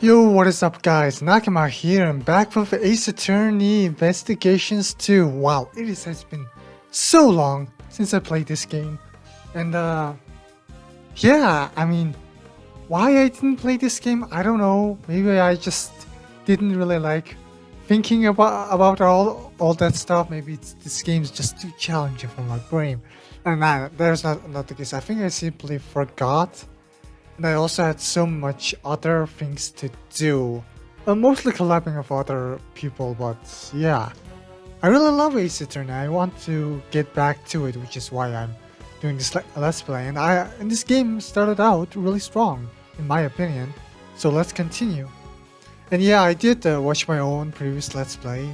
Yo, what is up guys, Nakama here and back with Ace Attorney Investigations 2. Wow, has been so long since I played this game. And yeah, I mean, why I didn't play this game, I don't know. Maybe I just didn't really like thinking about all that stuff. Maybe this game's just too challenging for my brain. And there's not the case. I think I simply forgot. And I also had so much other things to do. Mostly collabing with other people, but yeah. I really love Ace Attorney. I want to get back to it, which is why I'm doing this Let's Play. And this game started out really strong, in my opinion. So let's continue. And yeah, I did watch my own previous Let's Play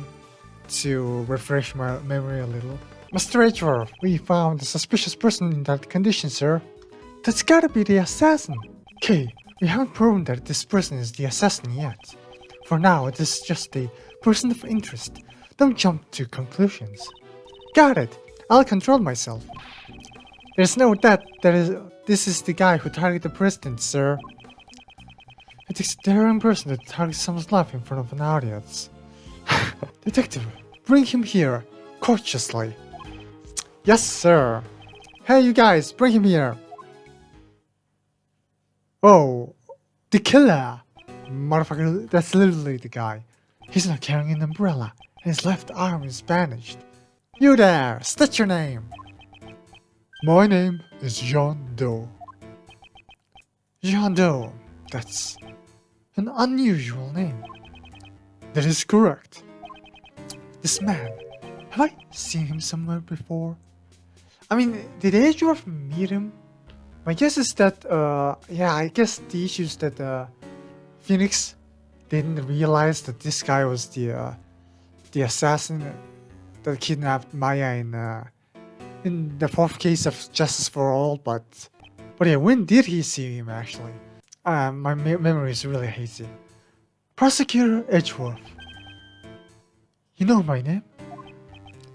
to refresh my memory a little. Mr. Edgeworth, we found a suspicious person in that condition, sir. That's gotta be the assassin. Okay, we haven't proven that this person is the assassin yet. For now, it is just a person of interest. Don't jump to conclusions. Got it. I'll control myself. There's no doubt this is the guy who targeted the president, sir. It takes a daring person to target someone's life in front of an audience. Detective, bring him here, cautiously. Yes, sir. Hey, you guys, bring him here. Oh, the killer! Motherfucker, that's literally the guy. He's not carrying an umbrella, and his left arm is bandaged. You there, state your name. My name is John Doe. John Doe, that's an unusual name. That is correct. This man, have I seen him somewhere before? I mean, did Edgeworth meet him? My guess is that, yeah, I guess the issue is that Phoenix didn't realize that this guy was the assassin that kidnapped Maya in the fourth case of Justice for All. But yeah, when did he see him actually? My memory is really hazy. Prosecutor Edgeworth. You know my name?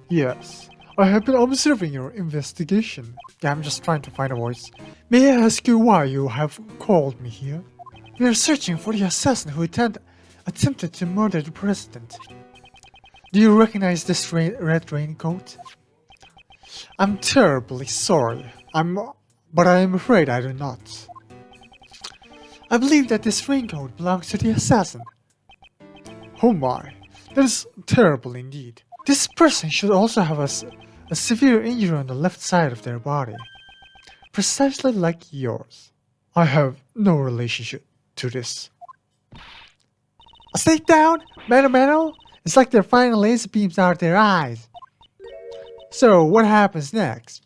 Yes. I have been observing your investigation. Yeah, I'm just trying to find a voice. May I ask you why you have called me here? We are searching for the assassin who attempted to murder the president. Do you recognize this red raincoat? I'm terribly sorry. But I am afraid I do not. I believe that this raincoat belongs to the assassin. Oh my, that is terrible indeed. This person should also have a severe injury on the left side of their body, precisely like yours. I have no relationship to this. Stay down, Mano. It's like they're firing laser beams out of their eyes. So, what happens next?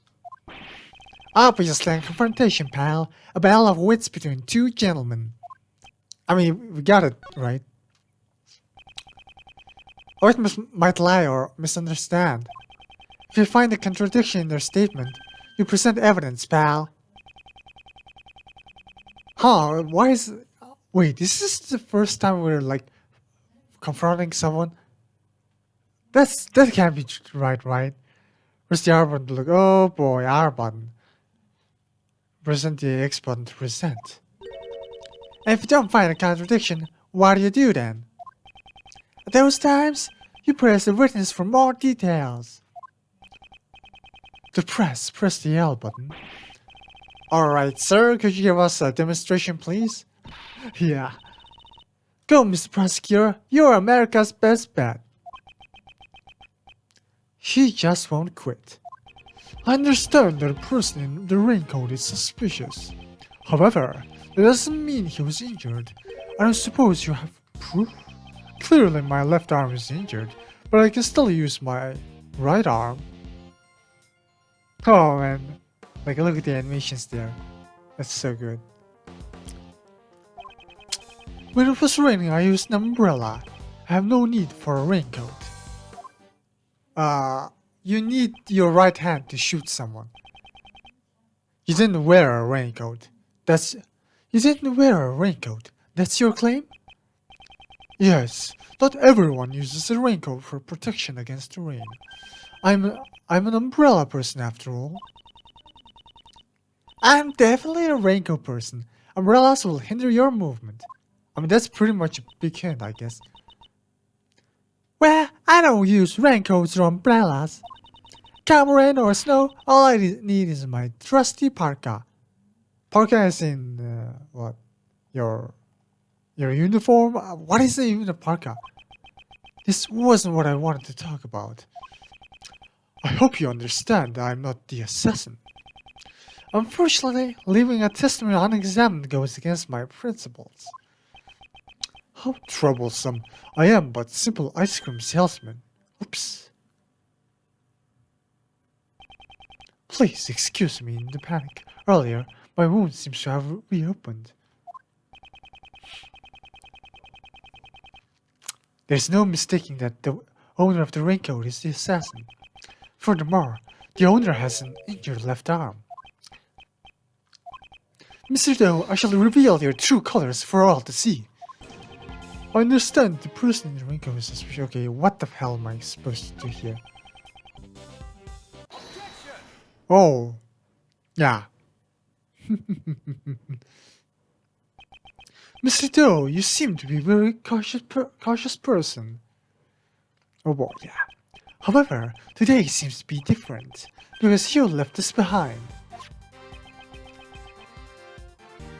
Obviously a confrontation, pal. A battle of wits between two gentlemen. I mean, we got it, right? Or it might lie or misunderstand. If you find a contradiction in their statement, you present evidence, pal. Huh, why is... Wait, this is the first time we're, like, confronting someone? That can't be right? Where's the R button to look? Oh boy, R button. Present the X button to present. And if you don't find a contradiction, what do you do then? At those times, you press the witness for more details. To press the L button. Alright, sir, could you give us a demonstration, please? Yeah. Go, Mr. Prosecutor, you're America's best bet. He just won't quit. I understand that a person in the raincoat is suspicious. However, that doesn't mean he was injured. I don't suppose you have proof? Clearly my left arm is injured, but I can still use my right arm. Oh man, like look at the animations there. That's so good. When it was raining I used an umbrella. I have no need for a raincoat. You need your right hand to shoot someone. You didn't wear a raincoat. You didn't wear a raincoat. That's your claim? Yes, not everyone uses a raincoat for protection against the rain. I'm an umbrella person after all. I'm definitely a raincoat person. Umbrellas will hinder your movement. I mean, that's pretty much a big hint, I guess. Well, I don't use raincoats or umbrellas. Come rain or snow, all I need is my trusty parka. Parka is in, what? Your uniform? What is even a parka? This wasn't what I wanted to talk about. I hope you understand I'm not the assassin. Unfortunately, leaving a testimony unexamined goes against my principles. How troublesome. I am but simple ice cream salesman. Oops. Please excuse me in the panic. Earlier, my wound seems to have reopened. There's no mistaking that the owner of the raincoat is the assassin. Furthermore, the owner has an injured left arm. Mr. Doe, I shall reveal your true colors for all to see. I understand the person in the raincoat is suspicious. Okay, what the hell am I supposed to do here? Oh, yeah. Mr. Doe, you seem to be a very cautious person. Oh boy, yeah. However, today seems to be different, because you left us behind.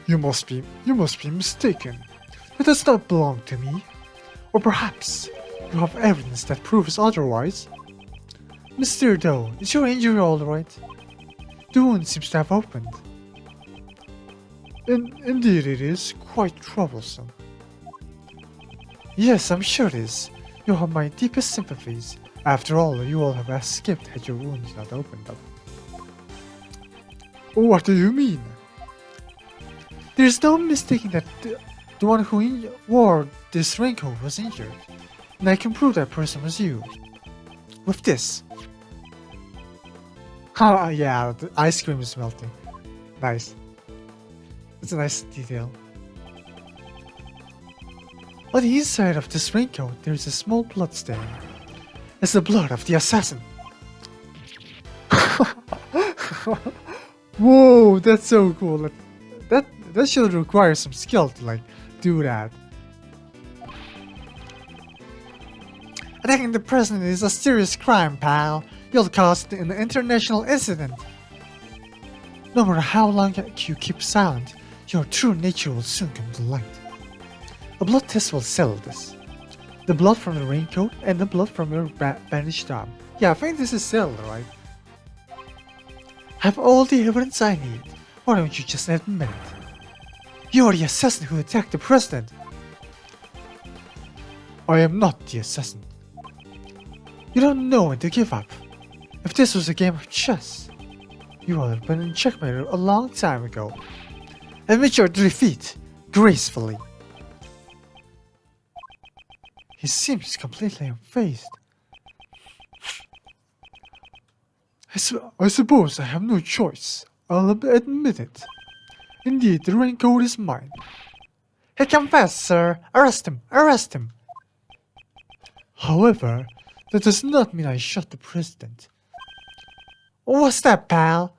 You must be mistaken. It does not belong to me. Or perhaps you have evidence that proves otherwise. Mr. Doe, is your injury alright? The wound seems to have opened. Indeed it is quite troublesome. Yes, I'm sure it is. You have my deepest sympathies. After all, you all have escaped had your wounds not opened up. What do you mean? There's no mistaking that the one who wore this raincoat was injured, and I can prove that person was you. With this. Ah, yeah, the ice cream is melting. Nice. It's a nice detail. On the inside of this raincoat, there is a small blood stain. It's the blood of the assassin. Whoa, that's so cool. That should require some skill to like do that. Attacking the president is a serious crime, pal. You'll cause an international incident. No matter how long you keep silent, your true nature will soon come to light. A blood test will settle this. The blood from the raincoat and the blood from your bandaged arm. Yeah, I think this is settled, right? I have all the evidence I need. Why don't you just admit it? You are the assassin who attacked the president. I am not the assassin. You don't know when to give up. If this was a game of chess, you would have been in checkmate a long time ago. Admit your defeat, gracefully. He seems completely unfazed. I suppose I have no choice. I'll admit it. Indeed, the raincoat is mine. He confessed, sir. Arrest him! Arrest him! However, that does not mean I shot the president. What's that, pal?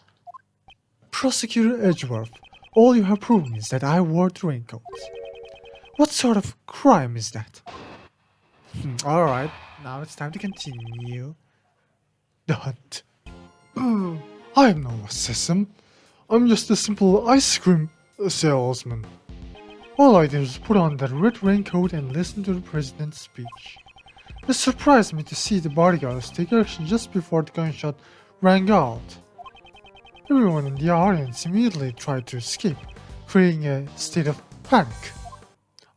Prosecutor Edgeworth, all you have proven is that I wore the raincoat. What sort of crime is that? Alright, now it's time to continue the hunt. I'm no assassin. I'm just a simple ice cream salesman. All I did was put on that red raincoat and listen to the president's speech. It surprised me to see the bodyguards take action just before the gunshot rang out. Everyone in the audience immediately tried to escape, creating a state of panic.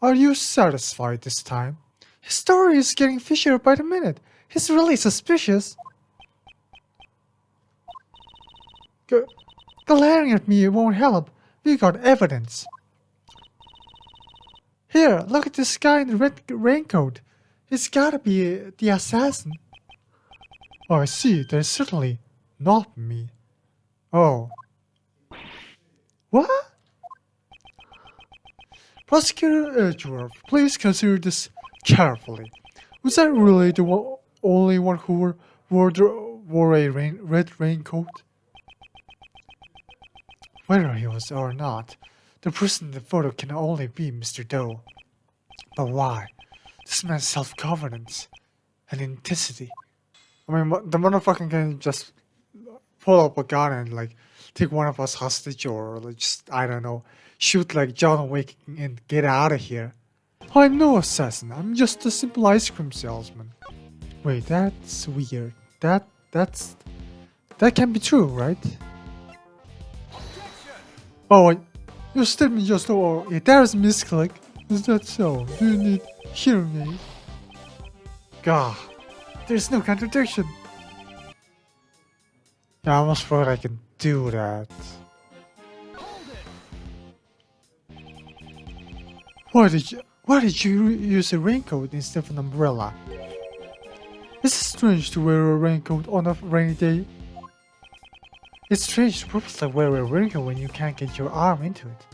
Are you satisfied this time? His story is getting fishier by the minute. He's really suspicious. Glaring at me won't help. We got evidence. Here, look at this guy in the red raincoat. He's gotta be the assassin. Oh, I see. There's certainly not me. Oh. What? Prosecutor Edgeworth, please consider this carefully. Was I really the only one who wore a red raincoat? Whether he was or not, the person in the photo can only be Mr. Doe. But why? This man's self-governance and intensity. I mean, the motherfucker can just pull up a gun and like take one of us hostage or like, just, I don't know, shoot like John Wick and get out of here. I'm no assassin. I'm just a simple ice cream salesman. Wait, that's weird. That can be true, right? Oh, your statement just yeah, there's misclick. Is that so? Do you need hearing aid? God, there's no contradiction. Yeah, I almost forgot I can do that. Why did you use a raincoat instead of an umbrella? Is it strange to wear a raincoat on a rainy day? It's strange to purposely wear a raincoat when you can't get your arm into it.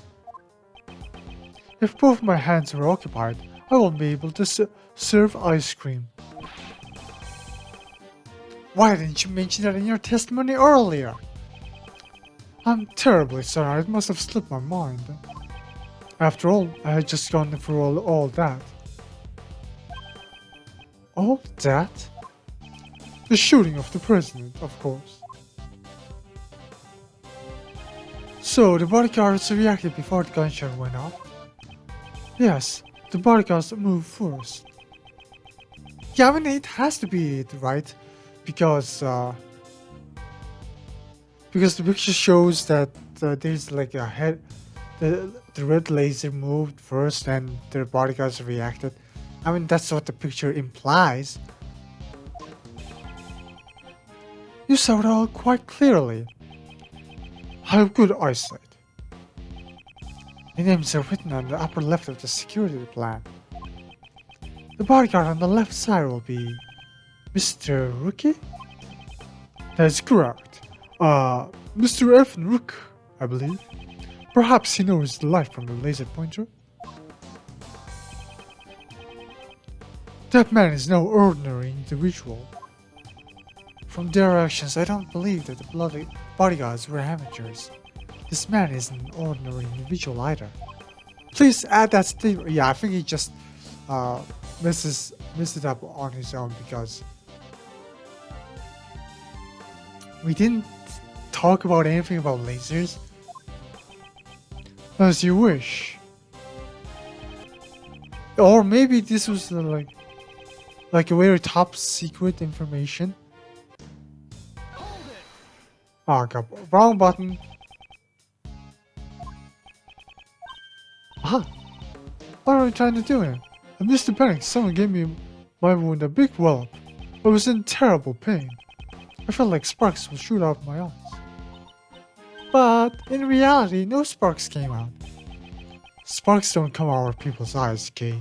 If both my hands are occupied, I won't be able to serve ice cream. Why didn't you mention that in your testimony earlier? I'm terribly sorry, it must have slipped my mind. After all, I had just gone through all that. All that? The shooting of the president, of course. So, the bodyguards reacted before the gunshot went off? Yes, the bodyguards moved first. Yeah, I mean, it has to be it, right? Because the picture shows that there's like a head, the red laser moved first and the bodyguards reacted. I mean, that's what the picture implies. You saw it all quite clearly. I have good eyesight. The names are written on the upper left of the security plan. The bodyguard on the left side will be Mr. Rookie? That's correct. Mr. F. Rook, I believe. Perhaps he knows the light from the laser pointer. That man is no ordinary individual. From their actions, I don't believe that the bloody bodyguards were amateurs. This man isn't an ordinary individual either. Please add that statement. Yeah, I think he just messed it up on his own because we didn't talk about anything about lasers. As you wish. Or maybe this was like a very top secret information. Oh, God, wrong button. Aha! What are we trying to do here? I missed the panic. Someone gave me my wound a big wallop. I was in terrible pain. I felt like sparks would shoot out my eyes. But in reality, no sparks came out. Sparks don't come out of people's eyes, Kay.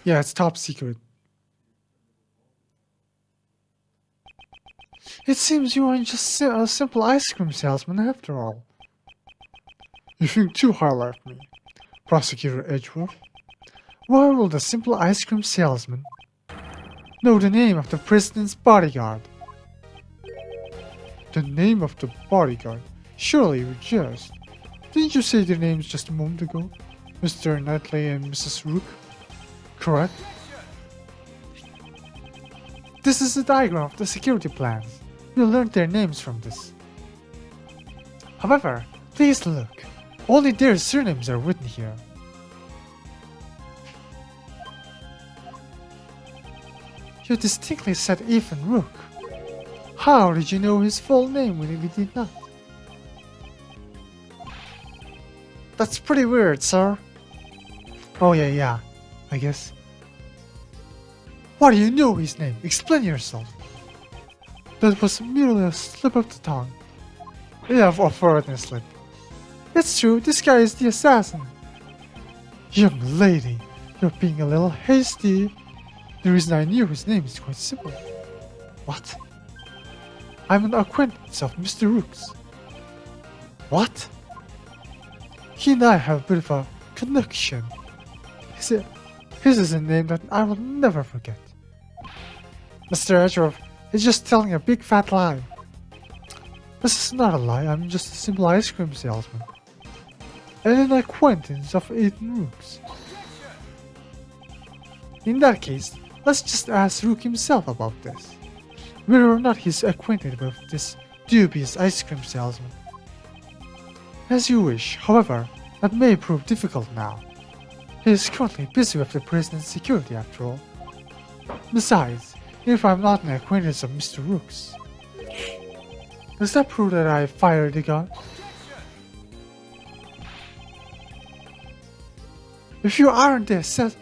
Yeah, it's top secret. It seems you aren't just a simple ice cream salesman after all. You think too highly of me, Prosecutor Edgeworth. Why will the simple ice cream salesman know the name of the president's bodyguard? The name of the bodyguard? Surely you jest. Didn't you say their names just a moment ago? Mr. Knightley and Mrs. Rook? Correct? This is a diagram of the security plans. You learned their names from this. However, please look. Only their surnames are written here. You distinctly said Ethan Rook. How did you know his full name when we did not? That's pretty weird, sir. Oh yeah, I guess. Why do you know his name? Explain yourself. That was merely a slip of the tongue. Yeah, a further slip. It's true, this guy is the assassin. Young lady, you're being a little hasty. The reason I knew his name is quite simple. What? I'm an acquaintance of Mr. Rook's. What? He and I have a bit of a connection. His is a name that I will never forget. Mr. Edgeworth is just telling a big fat lie. This is not a lie, I'm just a simple ice cream salesman. and an acquaintance of Ethan Rook's. In that case, let's just ask Rook himself about this. Whether or not he's acquainted with this dubious ice cream salesman. As you wish, however, that may prove difficult now. He is currently busy with the president's security after all. Besides, if I'm not an acquaintance of Mr. Rook's, does that prove that I fired the gun? If you aren't the assassin...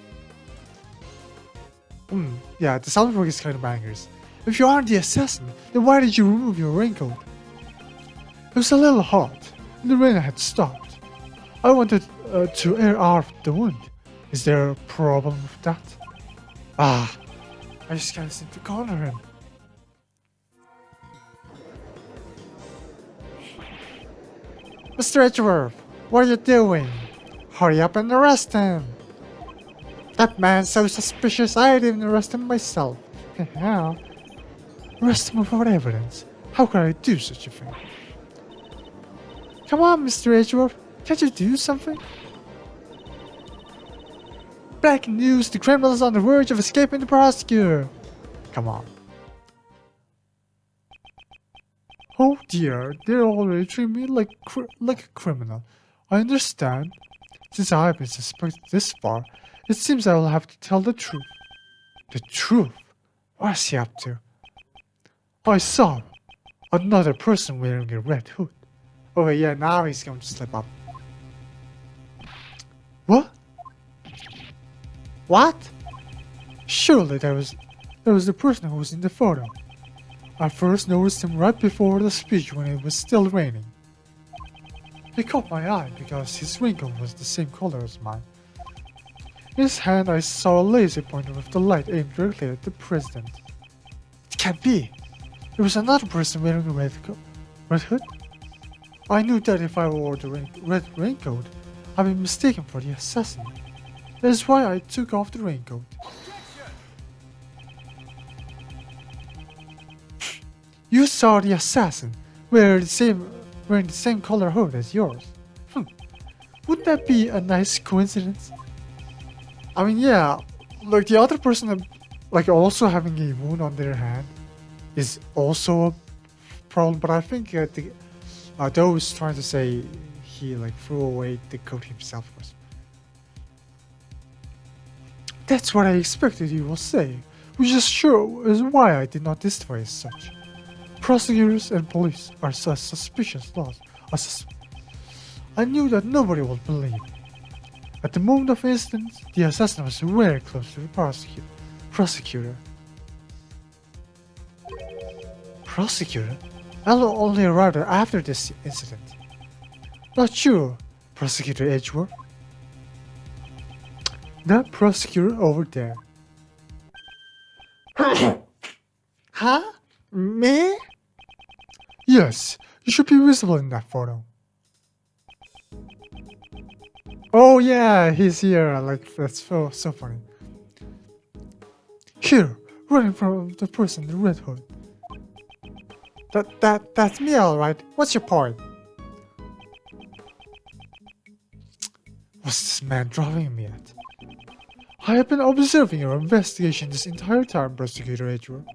yeah, the soundtrack is kind of bangers. If you aren't the assassin, then why did you remove your raincoat? It was a little hot, and the rain had stopped. I wanted to air out the wound. Is there a problem with that? I just can't seem to corner him. Mr. Edgeworth, what are you doing? Hurry up and arrest him! That man's so suspicious I didn't arrest him myself. Yeah. Arrest him without evidence. How could I do such a thing? Come on, Mr. Edgeworth, can't you do something? Breaking news, the criminal is on the verge of escaping the prosecutor. Come on. Oh dear, they're already treating me like a criminal. I understand. Since I have been suspected this far, it seems I will have to tell the truth. The truth? What's he up to? I saw another person wearing a red hood. Oh yeah, now he's going to slip up. What? What? Surely that was the person who was in the photo. I first noticed him right before the speech when it was still raining. He caught my eye because his raincoat was the same color as mine. In his hand I saw a laser pointer with the light aimed directly at the president. It can't be! There was another person wearing a red hood. I knew that if I wore the red raincoat, I'd be mistaken for the assassin. That is why I took off the raincoat. You saw the assassin wearing the same color hood as yours. Wouldn't that be a nice coincidence? I mean, yeah, like the other person, like also having a wound on their hand is also a problem, but I think Doe was trying to say he like threw away the coat himself. That's what I expected you will say, which is sure is why I did not testify as such. Prosecutors and police are such suspicious laws. I knew that nobody would believe. At the moment of incident, the assassin was very close to the prosecutor. Prosecutor? I'll only arrived after this incident. Not sure, Prosecutor Edgeworth. That prosecutor over there. Huh? Me? Yes, you should be visible in that photo. Oh yeah, he's here. Like that's so funny. Here, running from the person in the red hood. That's me, all right. What's your point? What's this man driving me at? I have been observing your investigation this entire time, Prosecutor Edgeworth,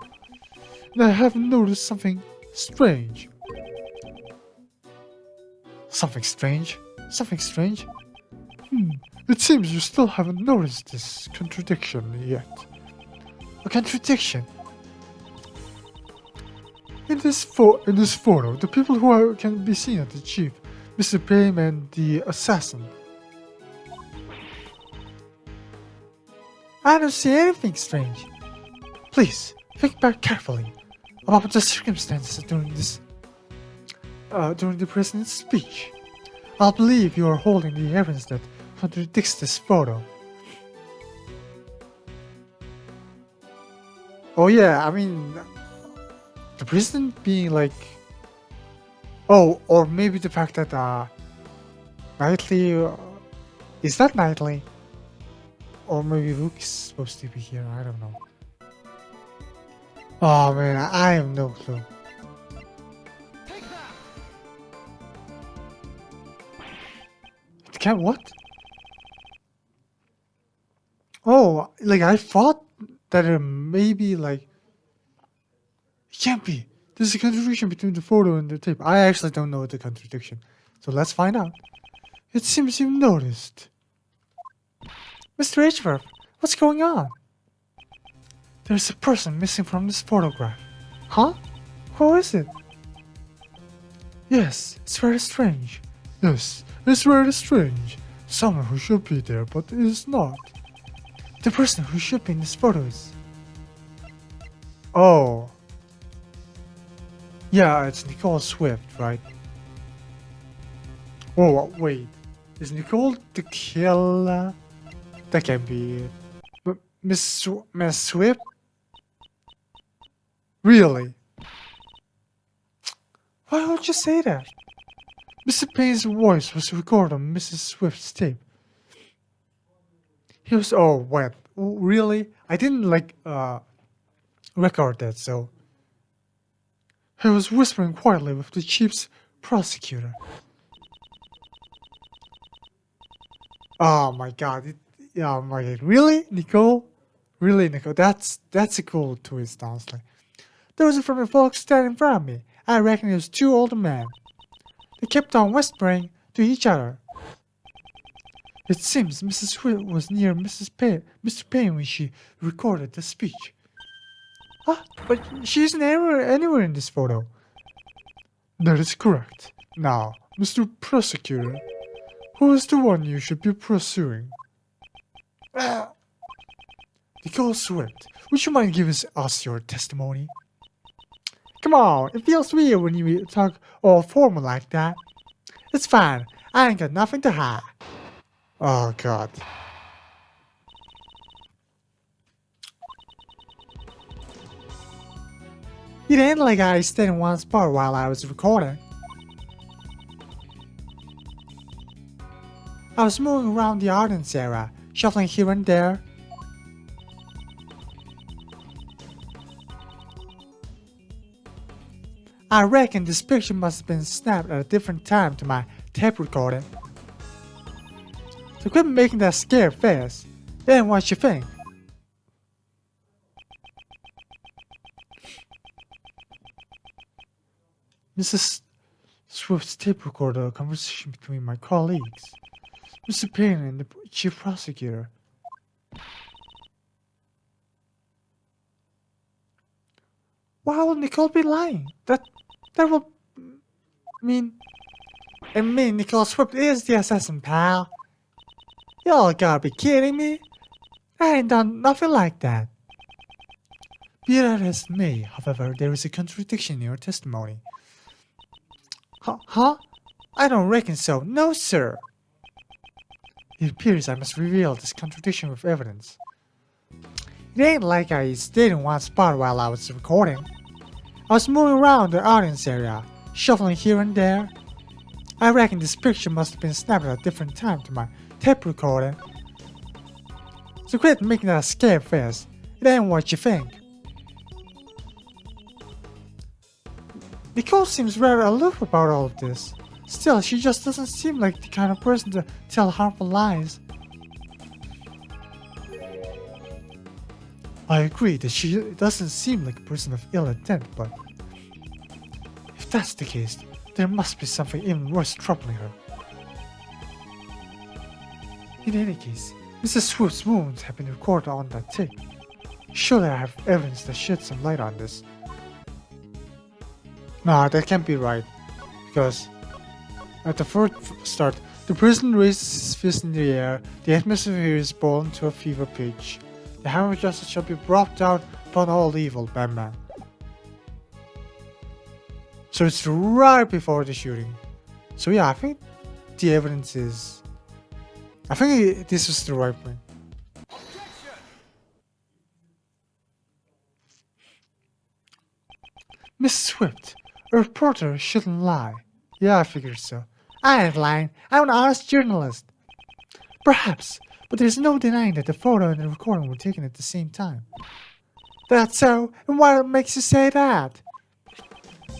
and I have noticed something strange. Something strange? Something strange? It seems you still haven't noticed this contradiction yet. A contradiction? In this photo, the people who can be seen are the chief, Mr. Payne, and the assassin. I don't see anything strange. Please, think back carefully about the circumstances during the president's speech. I believe you are holding the evidence that contradicts this photo. Oh yeah, I mean, the president being like, oh, or maybe the fact that Knightley, is that Knightley? Or maybe Luke is supposed to be here, I don't know. Oh man, I have no clue. can't what? Oh, like I thought that it maybe like it can't be. There's a contradiction between the photo and the tape. I actually don't know the contradiction, so let's find out. It seems you've noticed. Mr. Edgeworth, what's going on? There's a person missing from this photograph. Huh? Who is it? Yes, it's very strange. Yes, it's very strange. Someone who should be there but is not. The person who should be in these photos. Oh. Yeah, it's Nicole Swift, right? Oh, wait. Is Nicole the killer? That can't be it. But Miss Swift? Really? Why would you say that? Mr. Payne's voice was recorded on Mrs. Swift's tape. He was, oh, wait, really? I didn't record that, so. He was whispering quietly with the chief's prosecutor. Oh my god, oh my god, really, Nicole? Really, Nicole? That's a cool twist, honestly. Those are from the folks standing in front of me. I reckon it was two older men. They kept on whispering to each other. It seems Mrs. Swift was near Mr. Payne when she recorded the speech. Ah, but she isn't anywhere in this photo. That is correct. Now, Mr. Prosecutor, who is the one you should be pursuing? Nicole Swift, would you mind giving us your testimony? Come on, it feels weird when you talk all formal like that. It's fine, I ain't got nothing to hide. Oh god. It ain't like I stayed in one spot while I was recording. I was moving around the audience area, shuffling here and there. I reckon this picture must have been snapped at a different time to my tape recording. So quit making that scared face. Then what you think? Mrs. Swift's tape recorded a conversation between my colleagues, Mr. Payne and the chief prosecutor. Why would Nicole be lying? That will mean... I mean, Nicole Swift is the assassin, pal. Y'all gotta be kidding me. I ain't done nothing like that. Be that as it may, however, there is a contradiction in your testimony. Huh? I don't reckon so. No, sir. It appears I must reveal this contradiction with evidence. It ain't like I stayed in one spot while I was recording. I was moving around the audience area, shuffling here and there. I reckon this picture must have been snapped at a different time to my tape recording. So quit making that scared face. It ain't what you think. Nicole seems rather aloof about all of this. Still, she just doesn't seem like the kind of person to tell harmful lies. I agree that she doesn't seem like a person of ill intent, but if that's the case, there must be something even worse troubling her. In any case, Mrs. Swift's wounds have been recorded on that tape. Surely I have evidence that sheds some light on this. Nah, that can't be right, because at the first start, the person raises his fist in the air, the atmosphere is boiled to a fever pitch. The hammer of justice shall be brought down upon all evil, Batman. So it's right before the shooting. So yeah, I think the evidence is... I think this is the right one. Miss Swift, a reporter shouldn't lie. Yeah, I figured so. I ain't lying. I'm an honest journalist. Perhaps, but there's no denying that the photo and the recording were taken at the same time. That's so, and what makes you say that?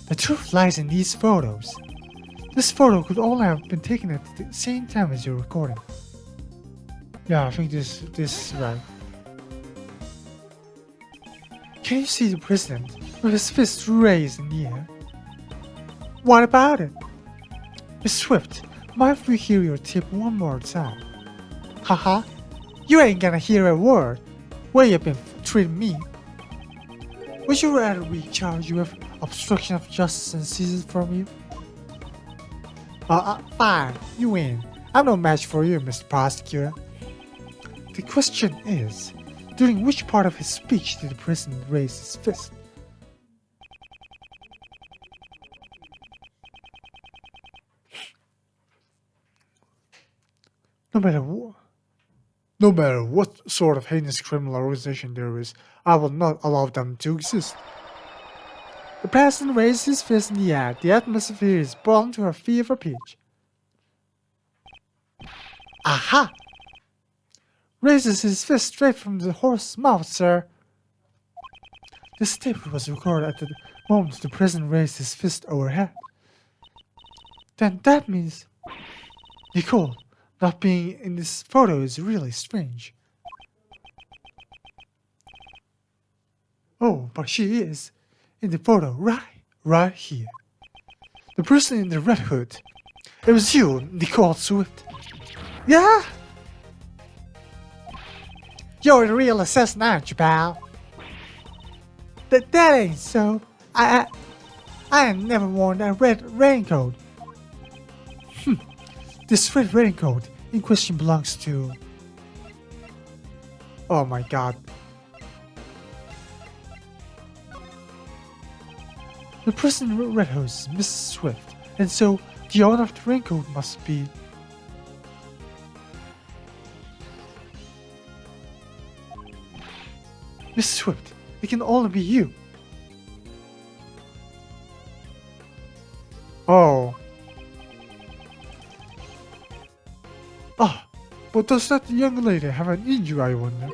The truth lies in these photos. This photo could only have been taken at the same time as your recording. Yeah, I think this is right. Can you see the president with his fist raised in the air? What about it? Miss Swift, might we hear your tip one more time? Haha, you ain't gonna hear a word. Way you been treating me. Would you rather we charge you with obstruction of justice and seize it from you? Fine, you win. I'm no match for you, Mr. Prosecutor. The question is, during which part of his speech did the president raise his fist? No matter what sort of heinous criminal organization there is, I will not allow them to exist. The president raised his fist in the air. The atmosphere is boiling to a fever pitch. Aha! Raises his fist straight from the horse's mouth, sir. This tape was recorded at the moment the president raised his fist overhead. Then that means Nicole not being in this photo is really strange. Oh, but she is in the photo right here. The person in the red hood. It was you, Nicole Swift. Yeah? You're the real assassin, aren't you, pal? That ain't so. I ain't never worn a red raincoat. This red raincoat in question belongs to... Oh my god. The person in red hood is Mrs. Swift, and so the owner of the raincoat must be... Mrs. Swift, it can only be you. Oh. Ah, but does that young lady have an injury, I wonder?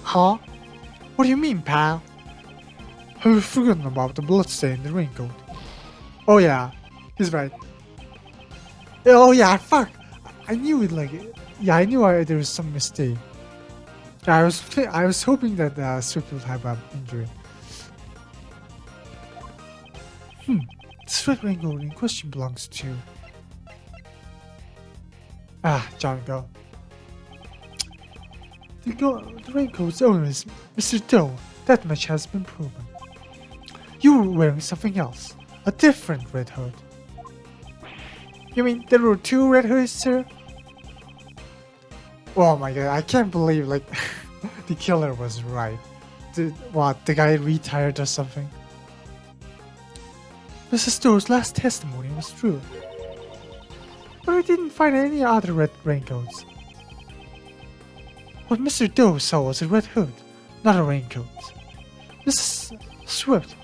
Huh? What do you mean, pal? Have you forgotten about the bloodstain in the raincoat? Oh yeah, he's right. Oh yeah, fuck! I knew it like... Yeah, I knew there was some mistake. I was hoping that Swift would have an injury. This red raincoat in question belongs to... John Go. The raincoat's owner is Mr. Doe. That much has been proven. You were wearing something else. A different red hood. You mean there were two red hoods, sir? Oh my god, I can't believe, like, the killer was right. The guy retired or something? Mrs. Doe's last testimony was true. But we didn't find any other red raincoats. What Mr. Doe saw was a red hood, not a raincoat. Mrs. Swift,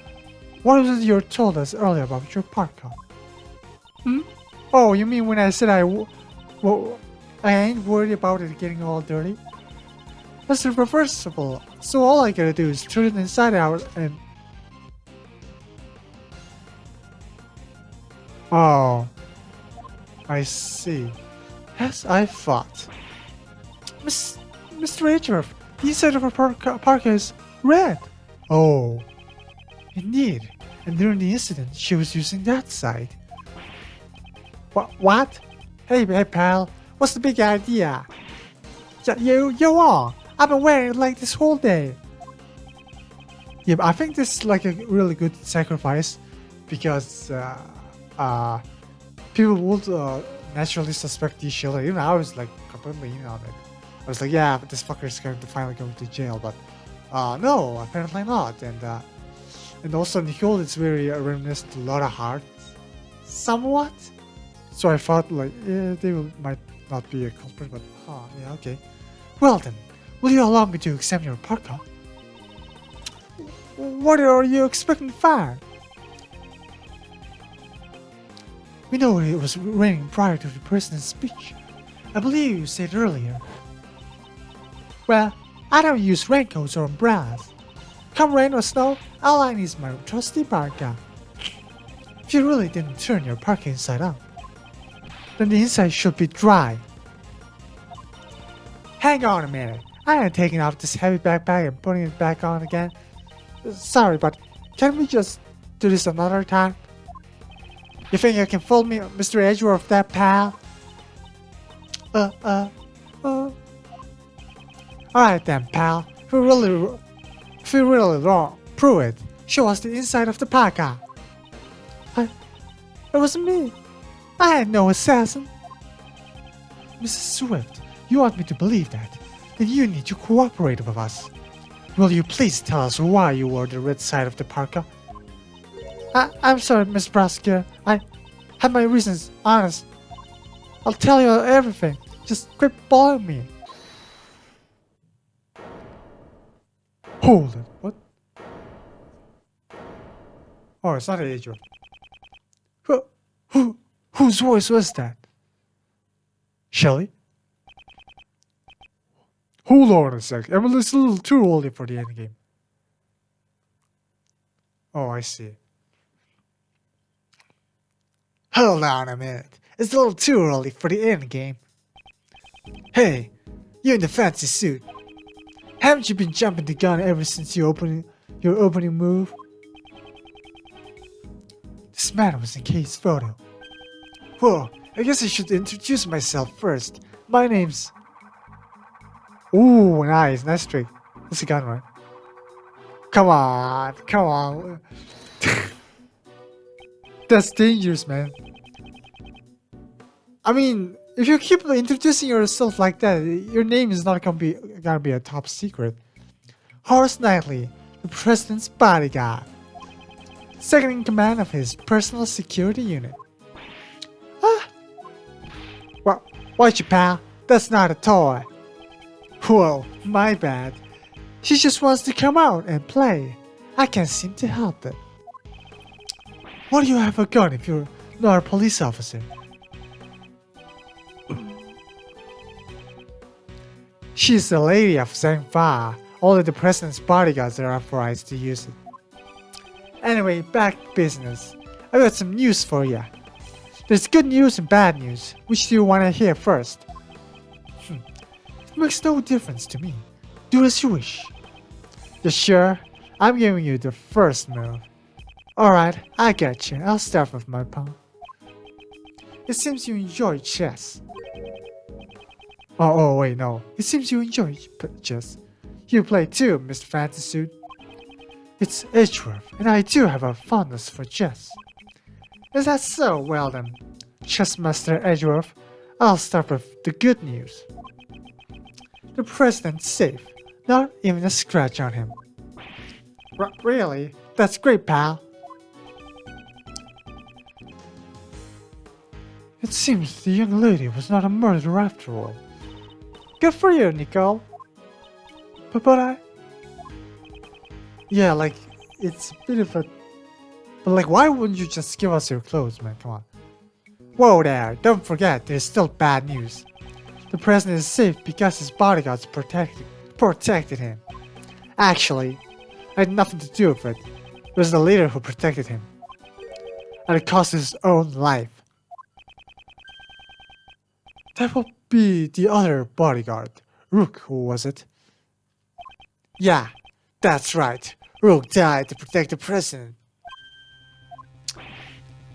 what was it you told us earlier about your parka? Oh, you mean when I said I ain't worried about it getting all dirty? That's reversible, so all I gotta do is turn it inside out and... Oh, I see. As I thought. Mr. Edgeworth, the inside of her parka is red. Oh, indeed. And during the incident, she was using that side. What? Hey pal, what's the big idea? You're on. I've been wearing it like this whole day. Yeah, but I think this is like a really good sacrifice because people would naturally suspect the shiller. Even I was like completely in on it. I was like, yeah, but this fucker is going to finally go to jail, but no, apparently not. And also Nicole is very reminiscent to Laura Hart, somewhat. So I thought like, yeah, they might not be a culprit, but yeah, okay. Well then, will you allow me to examine your parka? What are you expecting to find? We know it was raining prior to the president's speech. I believe you said earlier. Well, I don't use raincoats or umbrellas. Come rain or snow, all I need is my trusty parka. If you really didn't turn your parka inside out, then the inside should be dry. Hang on a minute. I am taking off this heavy backpack and putting it back on again. Sorry, but can we just do this another time? You think you can fool me, Mr. Edgeworth, that pal? Alright then, pal. If you really wrong, prove it. Show us the inside of the parka. It wasn't me. I had no assassin. Mrs. Swift, you want me to believe that? Then you need to cooperate with us. Will you please tell us why you wore the red side of the parka? I'm sorry, Miss Prosecutor. I had my reasons, honest. I'll tell you everything. Just quit bothering me. Hold it. What? Oh, it's not an Edgeworth. Whose voice was that? Shelley? Hold on a sec. Emily's a little too early for the endgame. Oh, I see. Hold on a minute. It's a little too early for the endgame. Hey, you in the fancy suit. Haven't you been jumping the gun ever since your opening move? This man was in Kay's photo. Whoa, I guess I should introduce myself first. My name's... Ooh, nice trick. That's a gun, right? Come on. That's dangerous, man. I mean, if you keep introducing yourself like that, your name is not gonna be a top secret. Horace Knightley, the president's bodyguard. Second in command of his personal security unit. Well, watch it, pal. That's not a toy. Whoa, my bad. She just wants to come out and play. I can't seem to help it. Why do you have a gun if you're not a police officer? She's the lady of Zhangfa. Only the president's bodyguards are authorized to use it. Anyway, back to business. I got some news for ya. There's good news and bad news. Which do you want to hear first? It makes no difference to me. Do as you wish. You sure? I'm giving you the first move. Alright, I get you. I'll start with my pawn. It seems you enjoy chess. Oh wait, no. It seems you enjoy chess. You play too, Mr. Fancy Suit. It's Edgeworth, and I do have a fondness for chess. Is that so? Well then, Chessmaster Edgeworth, I'll start with the good news. The president's safe. Not even a scratch on him. Really? That's great, pal. It seems the young lady was not a murderer after all. Good for you, Nicole. But yeah, like, it's a bit of a... But like, why wouldn't you just give us your clothes, man? Come on. Whoa there, don't forget, there's still bad news. The president is safe because his bodyguards protected him. Actually, I had nothing to do with it. It was the leader who protected him. At the cost of his own life. That will be the other bodyguard. Rook, who was it? Yeah, that's right. Rook died to protect the president.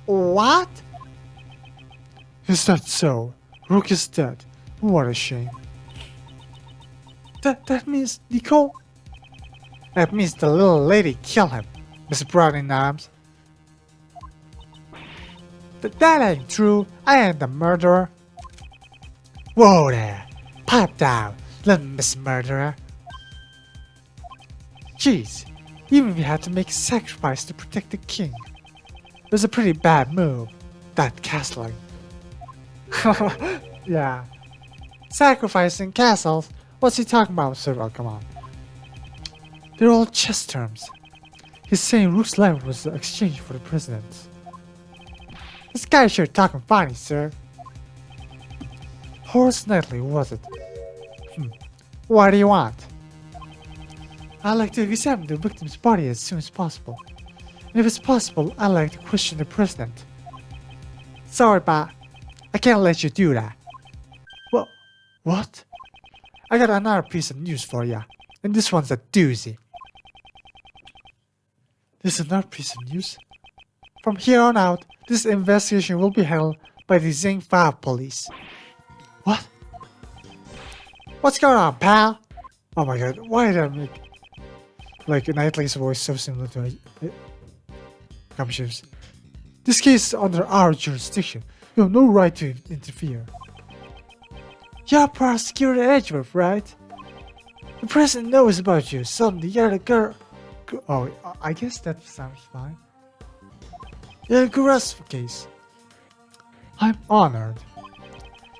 What? Is that so? Rook is dead. What a shame. That means Nicole? That means the little lady killed him, Miss Broad-in-Arms. That ain't true. I ain't the murderer. Whoa there. Pipe down, little Miss Murderer. Jeez, even if you had to make a sacrifice to protect the king. It was a pretty bad move, that castling. Yeah. Sacrificing castles? What's he talking about, sir? Oh, come on. They're all chess terms. He's saying Rook's life was the exchange for the president's. This guy's sure talking funny, sir. Horace Knightley, was it? What do you want? I'd like to examine the victim's body as soon as possible. If it's possible, I'd like to question the president. Sorry, but I can't let you do that. Well, what? I got another piece of news for ya, and this one's a doozy. This is another piece of news. From here on out, this investigation will be handled by the Zing 5 police. What? What's going on, pal? Oh my god, why did I make like Knightley's voice so similar to Gumshoes? This case is under our jurisdiction. You have no right to interfere. You're Prosecutor Edgeworth, right? The president knows about you, suddenly you're the girl. Oh, I guess that sounds fine. You're the arrest case. I'm honored.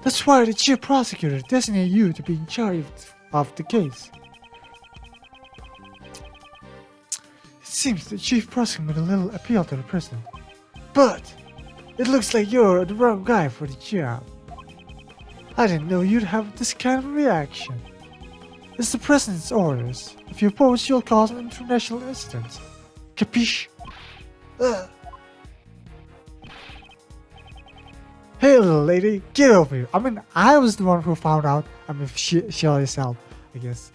That's why the chief prosecutor designated you to be in charge of the case. It seems the chief prosecutor made a little appeal to the president. But it looks like you're the wrong guy for the job. I didn't know you'd have this kind of reaction. It's the president's orders. If you oppose, you'll cause an international incident. Capiche? Hey, little lady, get over here. I mean, I was the one who found out. I mean, Shelley's help, I guess.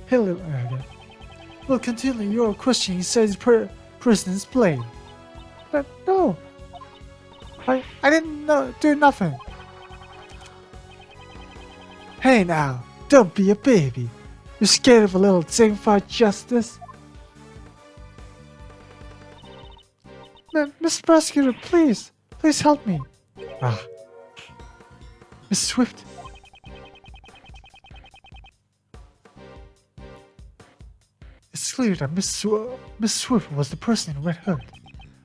Hey, little. Okay. Well, continue your question. He says president's blame. No. I didn't do nothing. Hey now, don't be a baby. You're scared of a little thing for justice? Mr. Prosecutor, please help me. Miss Swift. It's clear that Miss Swift was the person in red hood.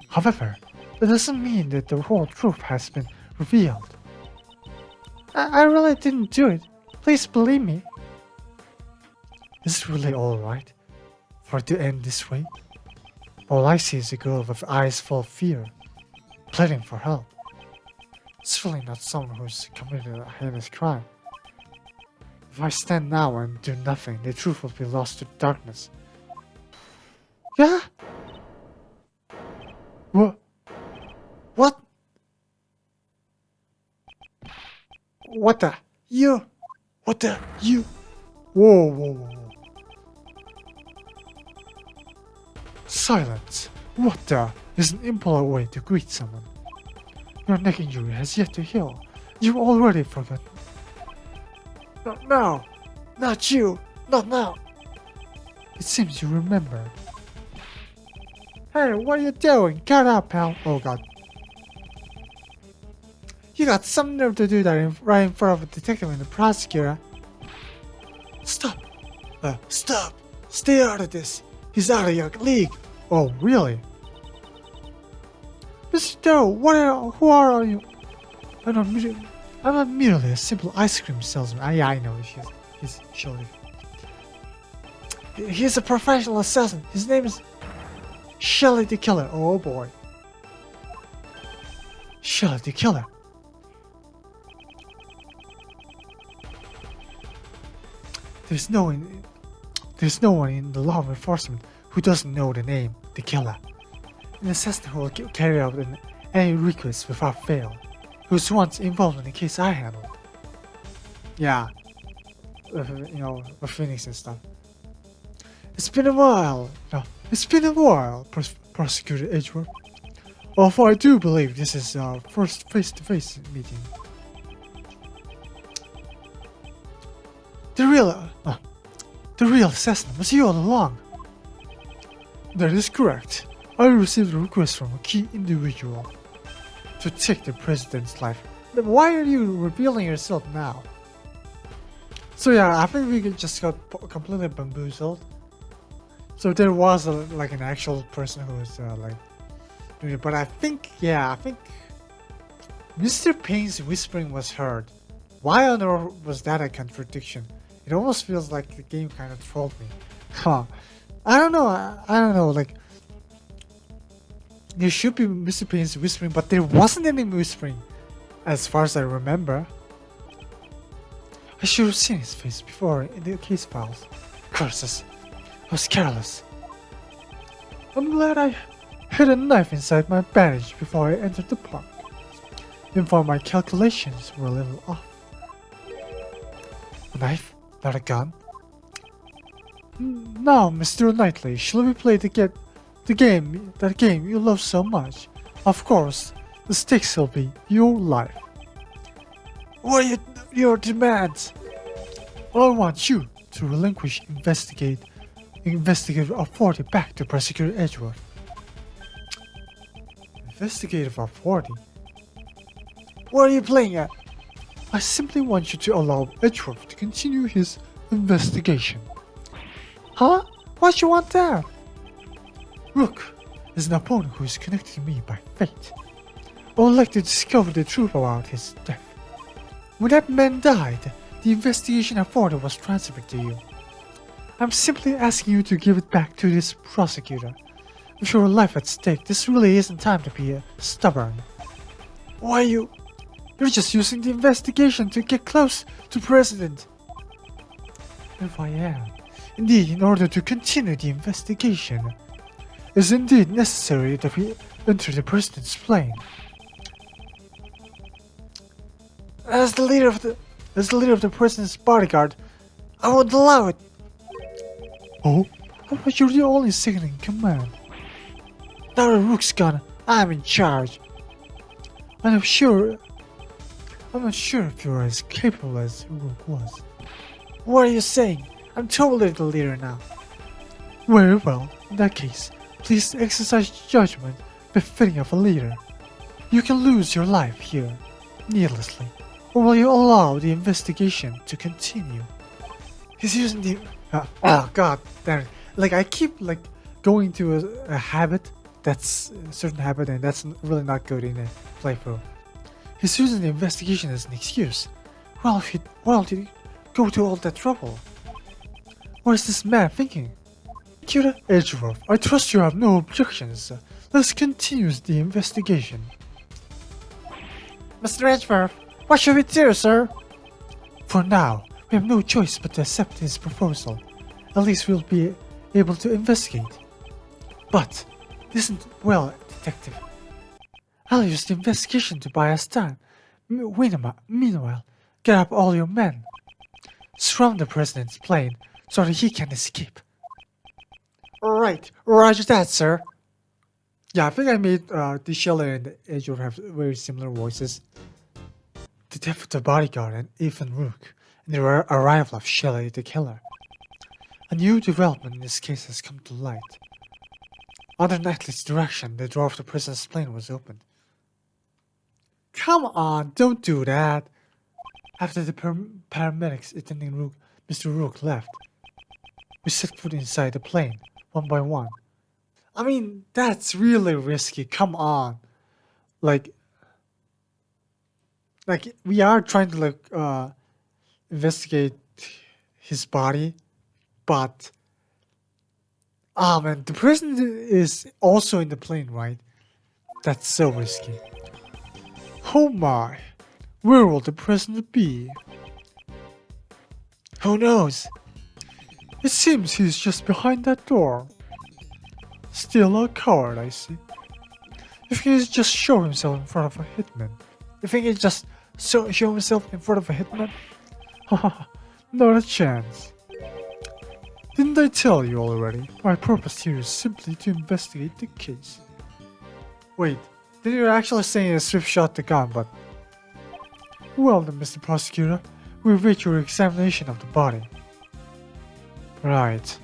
However, that doesn't mean that the whole truth has been revealed. I really didn't do it. Please believe me. Is it really alright for it to end this way? All I see is a girl with eyes full of fear, pleading for help. It's really not someone who's committed a heinous crime. If I stand now and do nothing, the truth will be lost to darkness. Yeah? What? What? What the? You? What the? You? Whoa. Silence. What the? Is an impolite way to greet someone. Your neck injury has yet to heal. You've already forgotten. Not now. Not you. Not now. It seems you remember. Hey, what are you doing? Get up, pal. Oh god. You got some nerve to do that right in front of a detective and the prosecutor. Stop. Stop. Stay out of this. He's out of your league. Oh, really? Mr. Doe, who are you? I'm not merely a simple ice cream salesman. Yeah, I know. He's surely. He's a professional assassin. His name is Shelley the Killer. Oh boy. Shelley the Killer. There's no one in the law enforcement who doesn't know the name, the killer. An assassin who will carry out any request without fail, who's once involved in the case I handled. Yeah, with Phoenix and stuff. It's been a while, Prosecutor Edgeworth. Although I do believe this is our first face-to-face meeting. The real assassin was you all along. That is correct. I received a request from a key individual to take the president's life. Then why are you revealing yourself now? So yeah, I think we just got completely bamboozled. So there was an actual person who was doing it, but I think Mr. Payne's whispering was heard. Why on earth was that a contradiction? It almost feels like the game kind of trolled me. Huh. I don't know, like... There should be Mr. Payne's whispering, but there wasn't any whispering, as far as I remember. I should have seen his face before in the case files. Curses. I was careless. I'm glad I hid a knife inside my bandage before I entered the park. Before my calculations were a little off. A knife? Not a gun? Now, Mr. Knightley, shall we play that game you love so much? Of course, the stakes will be your life. What are your demands? Well, I want you to relinquish investigative authority back to Prosecutor Edgeworth. Investigative authority? What are you playing at? I simply want you to allow Edgeworth to continue his investigation. Huh? What you want there? Rook is an opponent who is connected to me by fate. I would like to discover the truth about his death. When that man died, the investigation authority was transferred to you. I'm simply asking you to give it back to this prosecutor. With your life at stake, this really isn't time to be stubborn. Why you're just using the investigation to get close to President. If I am. Indeed, in order to continue the investigation, it is indeed necessary that we enter the President's plane. As the leader of the President's bodyguard, I won't allow it. Oh, I thought you're the only second in command. Now the Rook's gone, I'm in charge. I'm not sure if you're as capable as Rook was. What are you saying? I'm totally the leader now. Very well, in that case, please exercise judgment befitting of a leader. You can lose your life here, needlessly, or will you allow the investigation to continue? He's using the... oh god damn it. Like, I keep going to a habit, that's a certain habit, and that's really not good in a playthrough. He's using the investigation as an excuse. Well, did he go to all that trouble? What is this man thinking? Prosecutor Edgeworth, I trust you have no objections. Let's continue the investigation. Mr. Edgeworth, what should we do, sir? For now, we have no choice but to accept his proposal. At least we'll be able to investigate. But, listen well, Detective. I'll use the investigation to buy us time. Meanwhile, get up all your men. Surround the President's plane so that he can escape. Alright, roger that, sir. Yeah, I think I made the Shelley and Edgeworth have very similar voices. The death of the bodyguard and Ethan Rook, and the arrival of Shelley the killer. A new development in this case has come to light. Under Knightley's direction, the door of the President's plane was opened. Come on, don't do that! After the paramedics attending Mr. Rook left, we set foot inside the plane, one by one. I mean, that's really risky, come on. Like we are trying to investigate his body, but man, the President is also in the plane, right? That's so risky. Oh my, where will the President be? Who knows? It seems he's just behind that door. Still a coward, I see. You think he's just show himself in front of a hitman? You think he's just show himself in front of a hitman? Haha, not a chance. Didn't I tell you already? My purpose here is simply to investigate the case. Wait, did you actually say a swift shot the gun, but... Well then, Mr. Prosecutor, we await your examination of the body. Right.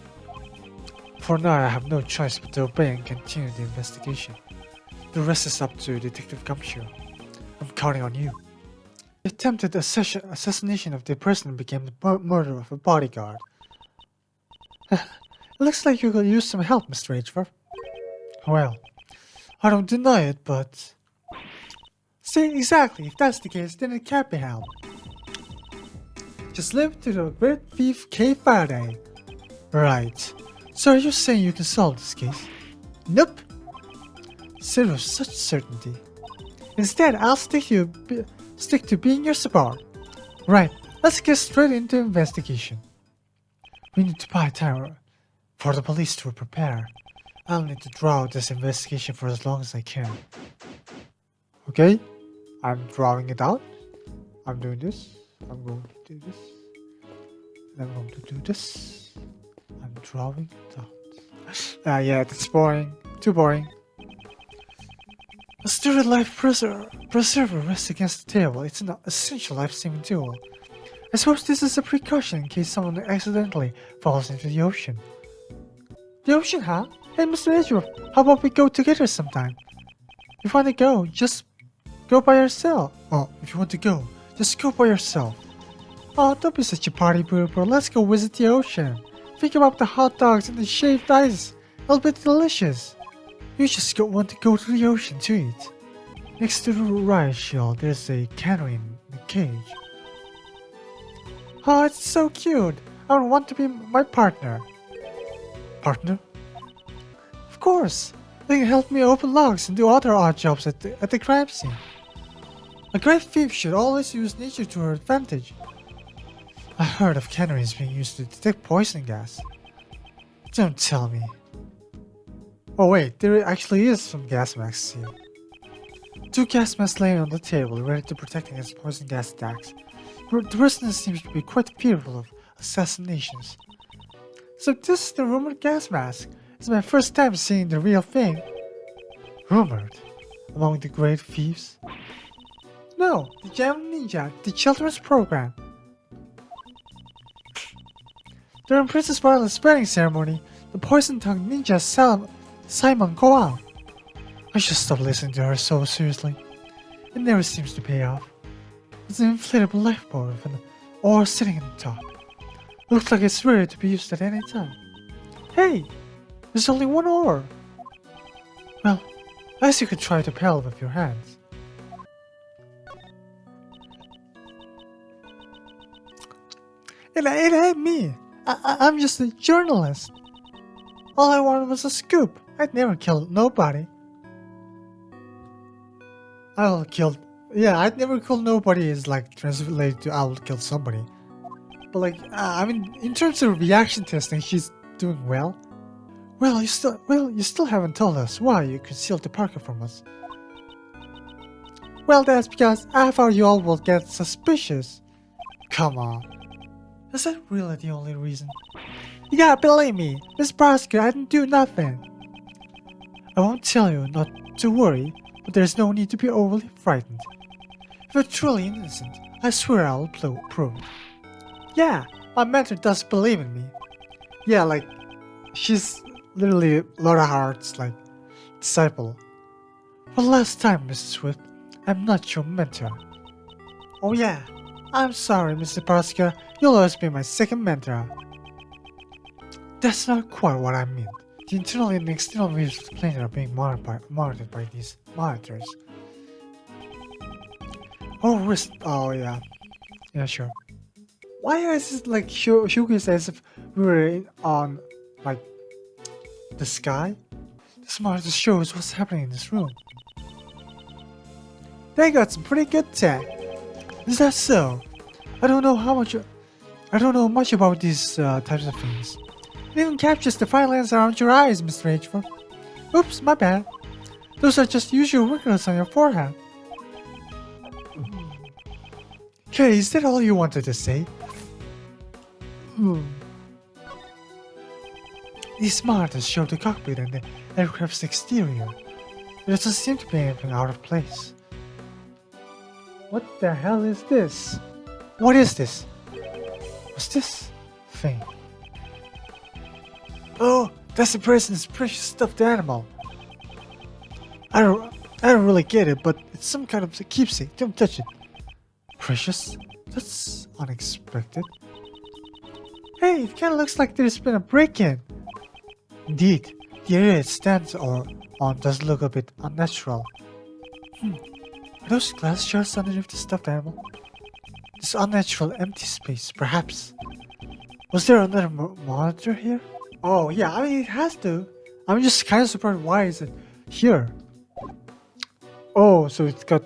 For now, I have no choice but to obey and continue the investigation. The rest is up to Detective Gumshoe. I'm counting on you. The attempted assassination of the President became the murder of a bodyguard. It looks like you could use some help, Mr. Edgeworth. Well, I don't deny it, but... See, exactly, if that's the case, then it can't be helped. Just live to the great thief K. Faraday. Right. So are you saying you can solve this case? Nope. Said with such certainty. Instead, I'll stick to being your support. Right, let's get straight into investigation. We need to buy time for the police to prepare. I'll need to draw out this investigation for as long as I can. Okay, I'm drawing it out. I'm doing this. I'm going to do this. And I'm going to do this. I'm drawing it out. Yeah, that's boring. Too boring. A sturdy life preserver rests against the table. It's an essential life-saving tool. I suppose this is a precaution in case someone accidentally falls into the ocean. The ocean, huh? Hey, Mr. Edgeworth, how about we go together sometime? If you want to go, just go by yourself. Oh, if you want to go, just go by yourself. Oh, don't be such a party pooper. Let's go visit the ocean. Think about the hot dogs and the shaved ice. It'll be delicious. You just want to go to the ocean to eat. Next to the riot shield, there's a canary in the cage. Oh, it's so cute. I would want to be my partner. Partner? Of course. They can help me open locks and do other odd jobs at the crime scene. A great thief should always use nature to her advantage. I heard of canaries being used to detect poison gas. Don't tell me. Oh wait, there actually is some gas masks here. 2 gas masks laying on the table, ready to protect against poison gas attacks. The resident seems to be quite fearful of assassinations. So this is the rumored gas mask. It's my first time seeing the real thing. Rumored? Among the great thieves? No, the Jam Ninja, the children's program. During Princess Violet's wedding ceremony, the poison-tongued ninja Simon go out. I should stop listening to her so seriously. It never seems to pay off. It's an inflatable lifeboat with an oar sitting on the top. Looks like it's ready to be used at any time. Hey! There's only one oar! Well, I guess you could try to paddle with your hands. It ain't me! I'm just a journalist. All I wanted was a scoop. I'd never killed nobody. I'd never killed nobody is like translated to I will kill somebody. But like, I mean, in terms of reaction testing, she's doing well. Well, you still haven't told us why you concealed the Parker from us. Well, that's because I thought you all would get suspicious. Come on. Is that really the only reason? You gotta believe me, Miss Prosecutor, I didn't do nothing. I won't tell you not to worry, but there's no need to be overly frightened. If you're truly innocent, I swear I'll prove it. Yeah, my mentor does believe in me. Yeah, like, she's literally Laura Hart's, like, disciple. For the last time, Mrs. Swift, I'm not your mentor. Oh yeah, I'm sorry, Mr. Prosecutor, you'll always be my second mentor. That's not quite what I meant. The internal and external views of the planet are being monitored by these monitors. Oh yeah. Yeah, sure. Why is it like showcased as if we were on, like, the sky? This monitor shows what's happening in this room. They got some pretty good tech. Is that so? I don't know much about these types of things. It even captures the fine lines around your eyes, Mr. Edgeworth. Oops, my bad. Those are just usual wrinkles on your forehead. Okay, is that all you wanted to say? These monitors show the cockpit and the aircraft's exterior. There doesn't seem to be anything out of place. What the hell is this? What is this? What's this thing? Oh, that's the president's precious stuffed animal. I don't really get it, but it's some kind of keepsake. Don't touch it. Precious? That's unexpected. Hey, it kinda looks like there's been a break-in. Indeed, the area it stands on does look a bit unnatural. Are those glass shards underneath the stuffed animal? This unnatural empty space, perhaps. Was there another monitor here? Oh yeah, I mean it has to. I'm just kind of surprised why is it here? Oh, so it's got...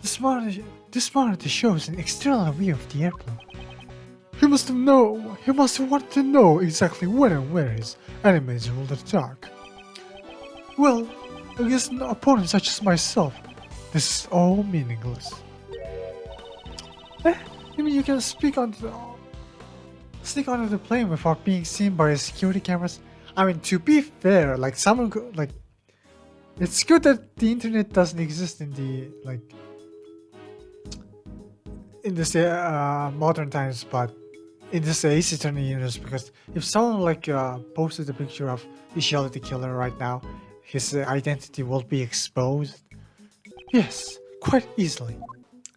This monitor shows an external view of the airplane. He must have wanted to know exactly when and where his enemies will attack. Well, against an opponent such as myself, this is all meaningless. You mean you can sneak onto the plane without being seen by the security cameras? I mean, to be fair, like someone like, it's good that the internet doesn't exist in the in this modern times, but in this Ace Attorney universe, because if someone posted a picture of Ishel the killer right now, his identity will be exposed. Yes, quite easily.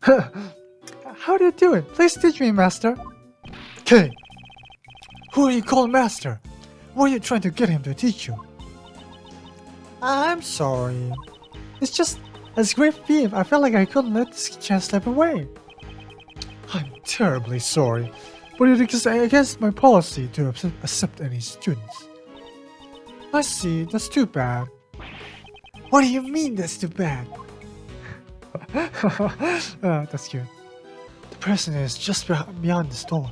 How do you do it? Please teach me, Master. Okay. Who are you calling Master? What are you trying to get him to teach you? I'm sorry. It's just, as a great thief, I felt like I couldn't let this chance slip away. I'm terribly sorry, but it is against my policy to accept any students. I see, that's too bad. What do you mean that's too bad? That's cute. The person is just beyond the store.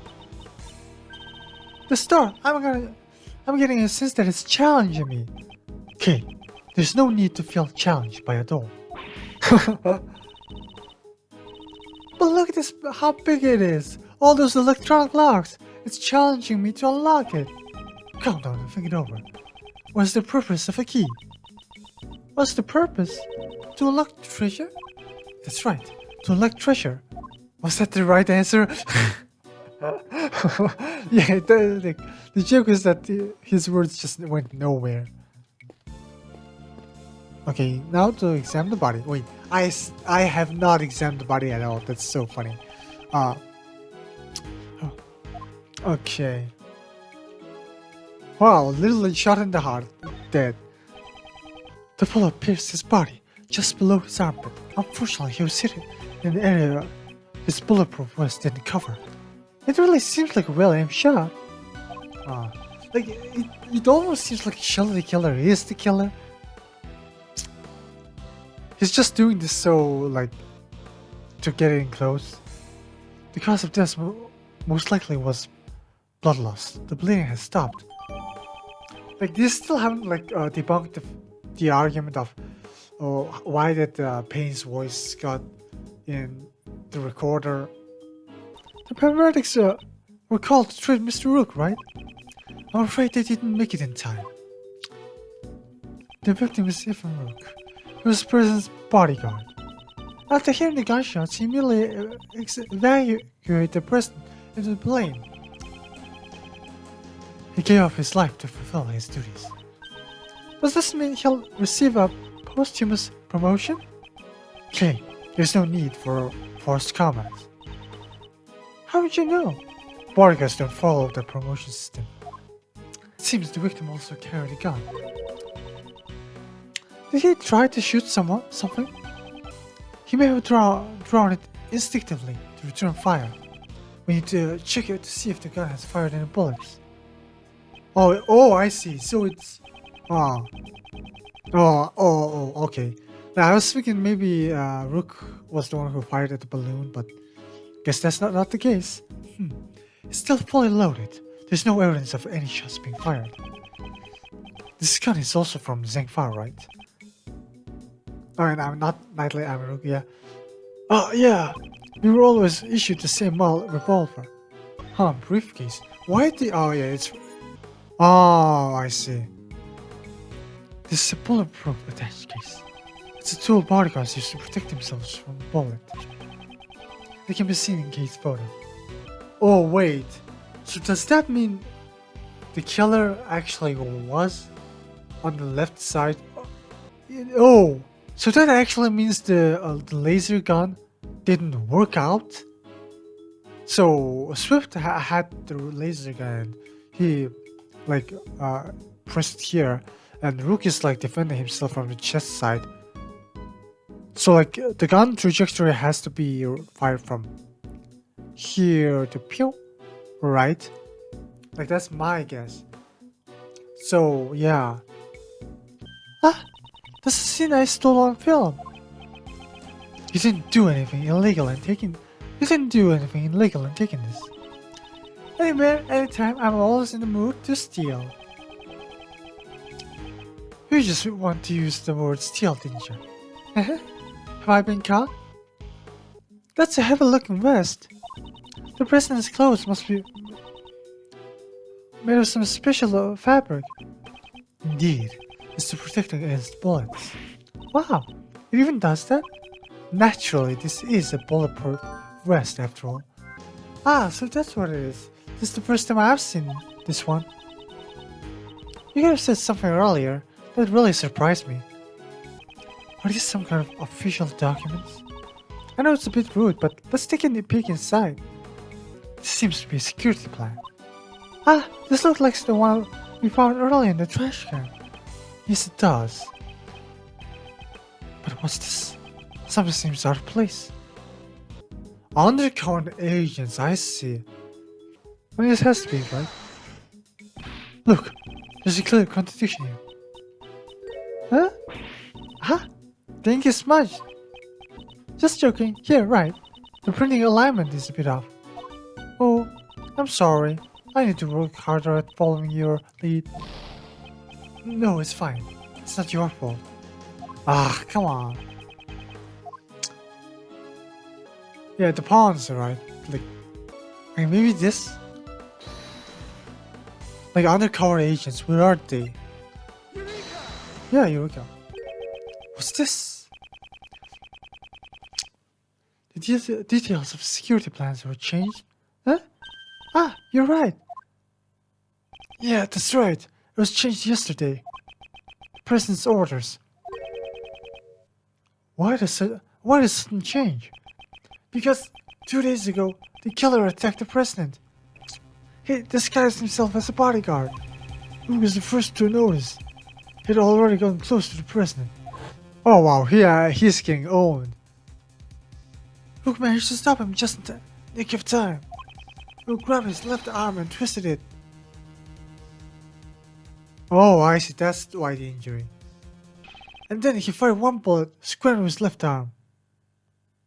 The store? I'm getting a sense that it's challenging me. Okay, there's no need to feel challenged by a door. But look at this, how big it is. All those electronic locks. It's challenging me to unlock it. Calm down and think it over. What's the purpose of a key? What's the purpose? To unlock treasure? That's right, to unlock treasure. Was that the right answer? Yeah, the joke is that his words just went nowhere. Okay, now to examine the body. Wait, I have not examined the body at all. That's so funny. Okay. Wow, literally shot in the heart, dead. The bullet pierced his body, just below his armpit. Unfortunately, he was hit in the area his bulletproof vest didn't cover. It really seems like a well-aimed shot. It almost seems like Shelly the killer is the killer. He's just doing this so, to get in close. The cause of death most likely was blood loss. The bleeding has stopped. They still haven't, debunked the argument of why that Payne's voice got in the recorder. The paramedics were called to treat Mr. Rook, right? I'm afraid they didn't make it in time. The victim is Ethan Rook. He was the person's bodyguard. After hearing the gunshots, he immediately evacuated the person into the plane. He gave up his life to fulfill his duties. Does this mean he'll receive a posthumous promotion? Okay, there's no need for forced combat. How would you know? Bodyguards don't follow the promotion system. It seems the victim also carried a gun. Did he try to shoot something? He may have drawn it instinctively to return fire. We need to check it to see if the gun has fired any bullets. Oh, I see. So it's... okay. Now, I was thinking maybe Rook was the one who fired at the balloon, but guess that's not the case. It's still fully loaded. There's no evidence of any shots being fired. This gun is also from Zhengfa, right? And I'm not Nightly, I'm Rook, yeah. Oh, yeah. We were always issued the same model revolver. Briefcase. Why the... Oh, yeah, it's... Oh, I see. This is a bulletproof attached case. It's a tool bodyguards use to protect themselves from a bullet. They can be seen in case photo. Oh, wait. So does that mean the killer actually was on the left side? Oh, so that actually means the laser gun didn't work out? So Swift had the laser gun, he pressed here, and Rook is defending himself from the chest side. So the gun trajectory has to be fired from here to pew, right? That's my guess. So yeah. That's a scene I stole on film. You didn't do anything illegal in taking this. Anywhere, anytime, I'm always in the mood to steal. Who You just want to use the word steal, didn't you? Have I been caught? That's a heavy-looking vest. The president's clothes must be made of some special fabric. Indeed, it's to protect against bullets. Wow, it even does that? Naturally, this is a bulletproof vest after all. Ah, so that's what it is. This is the first time I've seen this one. You could have said something earlier. That really surprised me. Are these some kind of official documents? I know it's a bit rude, but let's take a peek inside. This seems to be a security plan. Ah, this looks like the one we found earlier in the trash can. Yes, it does. But what's this? Something seems out of place. Undercover agents, I see. Well, this has to be, right? Look, there's a clear contradiction here. Huh? Huh? The ink is smudged. Just joking. Here, right. The printing alignment is a bit off. Oh, I'm sorry. I need to work harder at following your lead. No, it's fine. It's not your fault. Ah, come on. Yeah, the pawns are right. Like maybe this? Like undercover agents, where are they? Yeah, Eureka. What's this? The details of security plans were changed? Huh? Ah, you're right. Yeah, that's right. It was changed yesterday. The president's orders. Why does sudden change? Because 2 days ago, the killer attacked the president. He disguised himself as a bodyguard. Who was the first to notice? He'd already gotten close to the president. Oh wow, he's getting owned. Rook managed to stop him just in the nick of time. Rook grabbed his left arm and twisted it. Oh, I see, that's why the injury. And then he fired one bullet square in his left arm.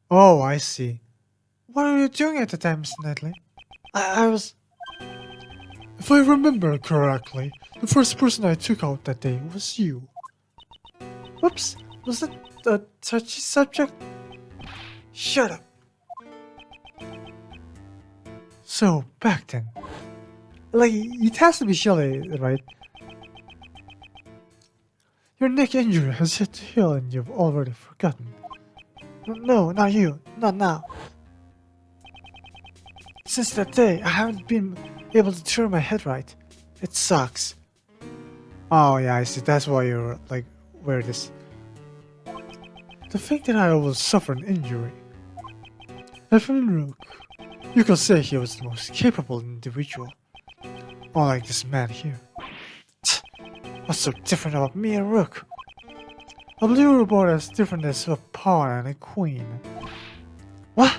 Oh, I see. What were you doing at the time, Mr. Knightley? I was... If I remember correctly, the first person I took out that day was you. Whoops, was that a touchy subject? Shut up. So, back then. Like, it has to be Shelley, right? Your neck injury has yet to heal and you've already forgotten. No, not you. Not now. Since that day, I haven't been able to turn my head right. It sucks. Oh yeah, I see. That's why you're like, wear this. To think that I will suffer an injury. And from Rook, you could say he was the most capable individual. Unlike this man here. What's so different about me and Rook? I believe we're both as different as a pawn and a queen. What?